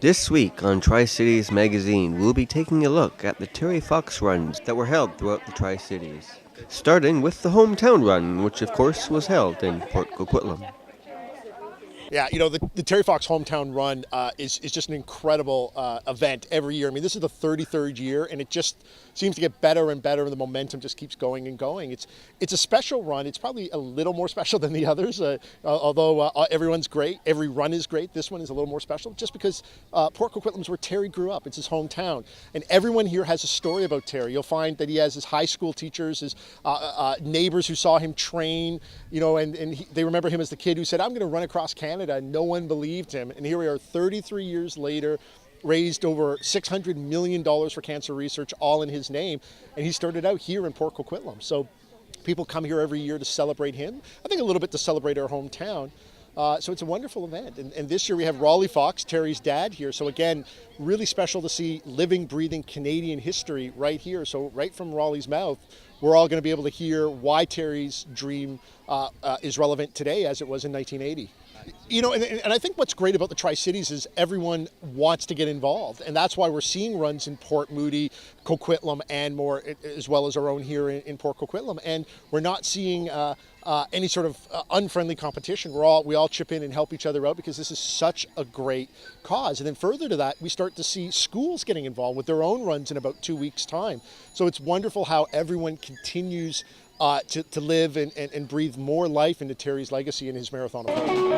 This week on Tri-Cities Magazine, we'll be taking a look at the Terry Fox runs that were held throughout the Tri-Cities, starting with the hometown run, which of course was held in Port Coquitlam. Yeah, you know, the Terry Fox Hometown Run is just an incredible event every year. I mean, this is the 33rd year, and it just seems to get better and better, and the momentum just keeps going and going. It's a special run. It's probably a little more special than the others, although everyone's great. Every run is great. This one is a little more special just because Port Coquitlam's where Terry grew up. It's his hometown, and everyone here has a story about Terry. You'll find that he has his high school teachers, his neighbors who saw him train, you know, and they remember him as the kid who said, "I'm going to run across Canada." And no one believed him. And here we are 33 years later, raised over $600 million for cancer research, all in his name. And he started out here in Port Coquitlam. So people come here every year to celebrate him. I think a little bit to celebrate our hometown. So it's a wonderful event. And this year we have Raleigh Fox, Terry's dad, here. So again, really special to see living, breathing Canadian history right here. So right from Raleigh's mouth, we're all going to be able to hear why Terry's dream is relevant today as it was in 1980. You know, and I think what's great about the Tri-Cities is everyone wants to get involved. And that's why we're seeing runs in Port Moody, Coquitlam, and more, as well as our own here in Port Coquitlam. And we're not seeing any sort of unfriendly competition. We all chip in and help each other out because this is such a great cause. And then further to that, we start to see schools getting involved with their own runs in about 2 weeks' time. So it's wonderful how everyone continues to live and breathe more life into Terry's legacy and his marathon of hope.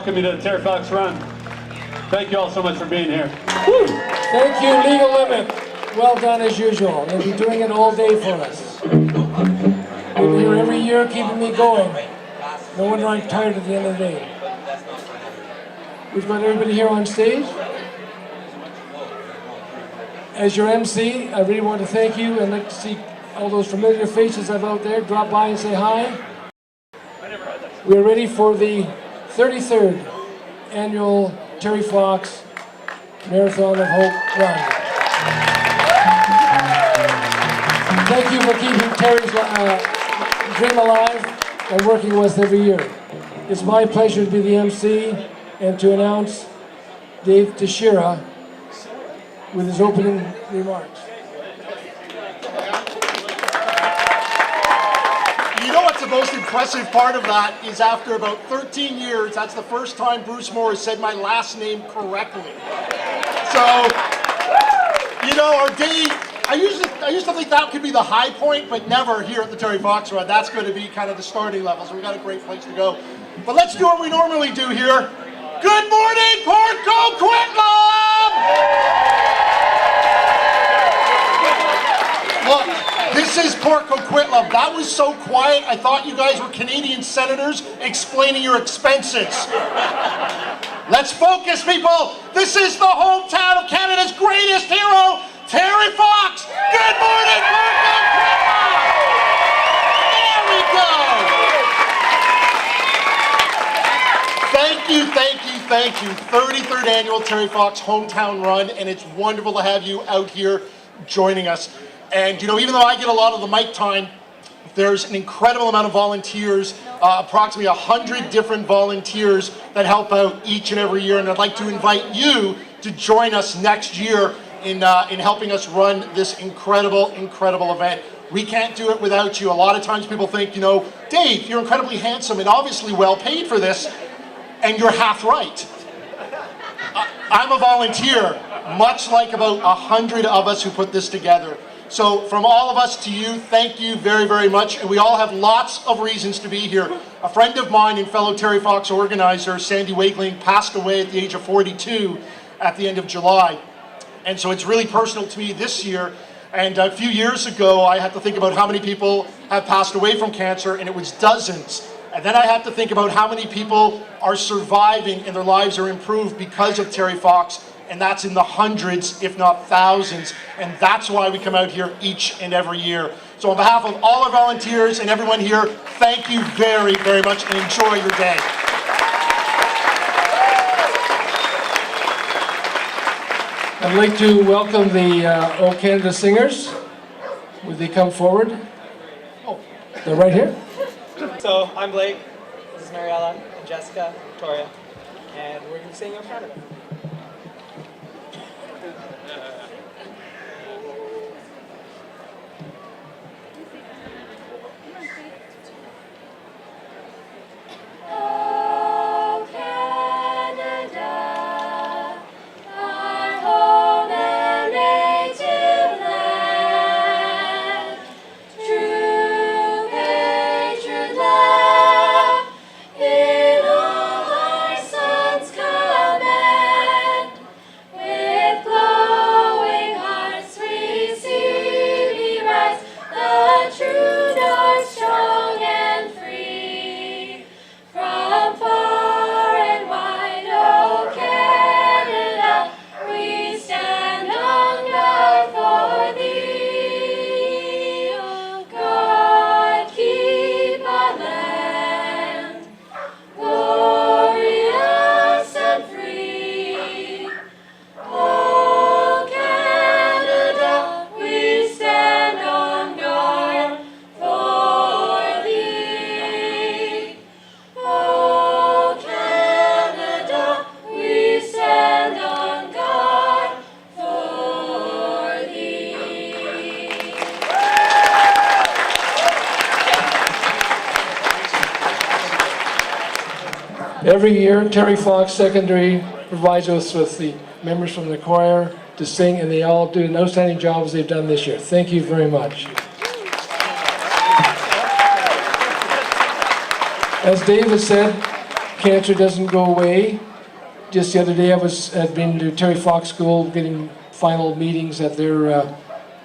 To the Terry Fox Run. Thank you all so much for being here. Woo. Thank you, Legal Limit. Well done as usual. They'll be doing it all day for us. They're here every year keeping me going. No wonder I'm tired at the end of the day. We've got everybody here on stage. As your MC, I really want to thank you and like to see all those familiar faces I've out there. Drop by and say hi. We're ready for the 33rd annual Terry Fox Marathon of Hope Run. Thank you for keeping Terry's dream alive and working with us every year. It's my pleasure to be the MC and to announce Dave Teixeira with his opening remarks. The most impressive part of that is after about 13 years, that's the first time Bruce Moore has said my last name correctly. So, you know, our day, I used to think that could be the high point, but never here at the Terry Fox Run. That's going to be kind of the starting level, so we've got a great place to go. But let's do what we normally do here. Good morning, Port Coquitlam! Look, this is Port Coquitlam. That was so quiet, I thought you guys were Canadian senators explaining your expenses. Let's focus, people. This is the hometown of Canada's greatest hero, Terry Fox. Good morning, Port Coquitlam! There we go. Thank you, thank you, thank you. 33rd annual Terry Fox Hometown Run, and it's wonderful to have you out here joining us. And you know, even though I get a lot of the mic time, there's an incredible amount of volunteers approximately 100 different volunteers that help out each and every year, and I'd like to invite you to join us next year in helping us run this incredible event. We can't do it without you. A lot of times people think, you know, Dave, you're incredibly handsome and obviously well paid for this, and you're half right. I'm a volunteer, much like about 100 of us who put this together. So from all of us to you, thank you very, very much. And we all have lots of reasons to be here. A friend of mine and fellow Terry Fox organizer, Sandy Wakeling, passed away at the age of 42 at the end of July. And so it's really personal to me this year. And a few years ago, I had to think about how many people have passed away from cancer, and it was dozens. And then I had to think about how many people are surviving and their lives are improved because of Terry Fox, and that's in the hundreds, if not thousands. And that's why we come out here each and every year. So on behalf of all our volunteers and everyone here, thank you very, very much, and enjoy your day. I'd like to welcome the O Canada Singers. Would they come forward? Oh, they're right here. So I'm Blake, this is Mariella, and Jessica, Victoria, and we're going to be singing O Canada. Every year, Terry Fox Secondary provides us with the members from the choir to sing, and they all do an outstanding job as they've done this year. Thank you very much. As David said, cancer doesn't go away. Just the other day, I had been to Terry Fox School getting final meetings at their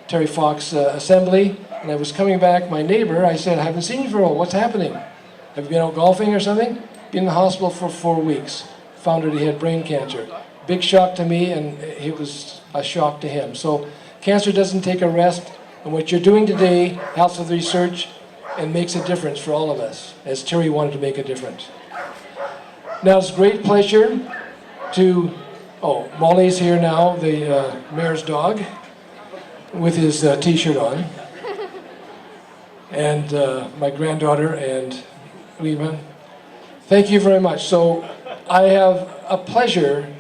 Terry Fox assembly, and I was coming back. My neighbor, I said, I haven't seen you for a while. What's happening? Have you been out golfing or something? Been in the hospital for 4 weeks. Found out he had brain cancer. Big shock to me, and it was a shock to him. So cancer doesn't take a rest, and what you're doing today helps with research and makes a difference for all of us, as Terry wanted to make a difference. Now it's a great pleasure to, Molly's here now, the mayor's dog, with his t-shirt on, and my granddaughter and Lima. Thank you very much. So I have a pleasure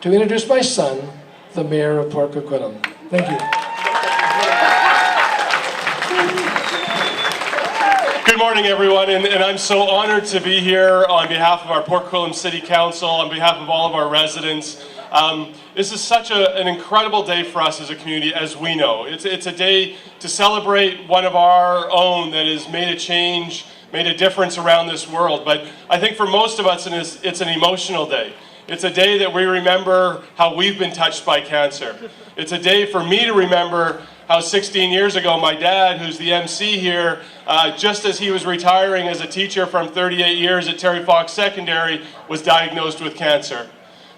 to introduce my son, the mayor of Port Coquitlam. Thank you. Good morning, everyone, and I'm so honored to be here on behalf of our Port Coquitlam City Council, on behalf of all of our residents. This is such an incredible day for us as a community, as we know. It's a day to celebrate one of our own that has made a change, made a difference around this world. But I think for most of us, it's an emotional day. It's a day that we remember how we've been touched by cancer. It's a day for me to remember how 16 years ago, my dad, who's the MC here, just as he was retiring as a teacher from 38 years at Terry Fox Secondary, was diagnosed with cancer.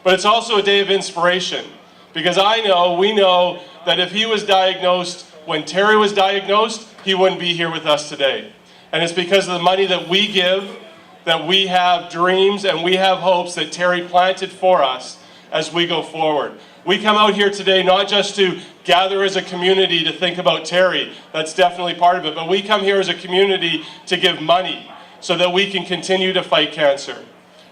But it's also a day of inspiration, because we know that if he was diagnosed when Terry was diagnosed, he wouldn't be here with us today. And it's because of the money that we give, that we have dreams and we have hopes that Terry planted for us as we go forward. We come out here today not just to gather as a community to think about Terry, that's definitely part of it, but we come here as a community to give money, so that we can continue to fight cancer.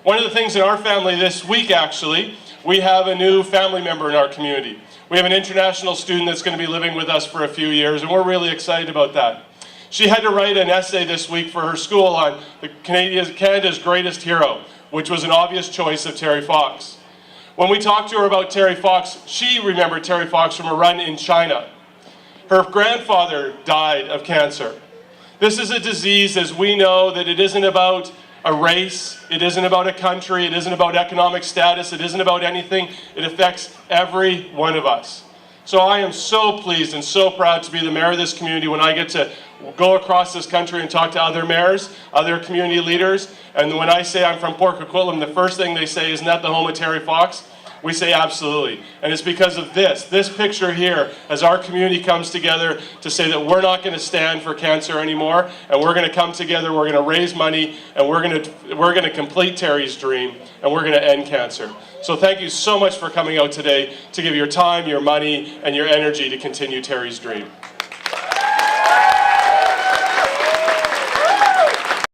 One of the things in our family this week, actually, we have a new family member in our community. We have an international student that's going to be living with us for a few years, and we're really excited about that. She had to write an essay this week for her school on Canada's greatest hero, which was an obvious choice of Terry Fox. When we talked to her about Terry Fox, she remembered Terry Fox from a run in China. Her grandfather died of cancer. This is a disease, as we know, that it isn't about a race, it isn't about a country, it isn't about economic status, it isn't about anything. It affects every one of us. So I am so pleased and so proud to be the mayor of this community when I get to go across this country and talk to other mayors, other community leaders. And when I say I'm from Port Coquitlam, the first thing they say, isn't that the home of Terry Fox? We say absolutely. And it's because of this picture here, as our community comes together to say that we're not going to stand for cancer anymore, and we're going to come together, we're going to raise money, and we're going to complete Terry's dream, and we're going to end cancer. So thank you so much for coming out today to give your time, your money, and your energy to continue Terry's dream.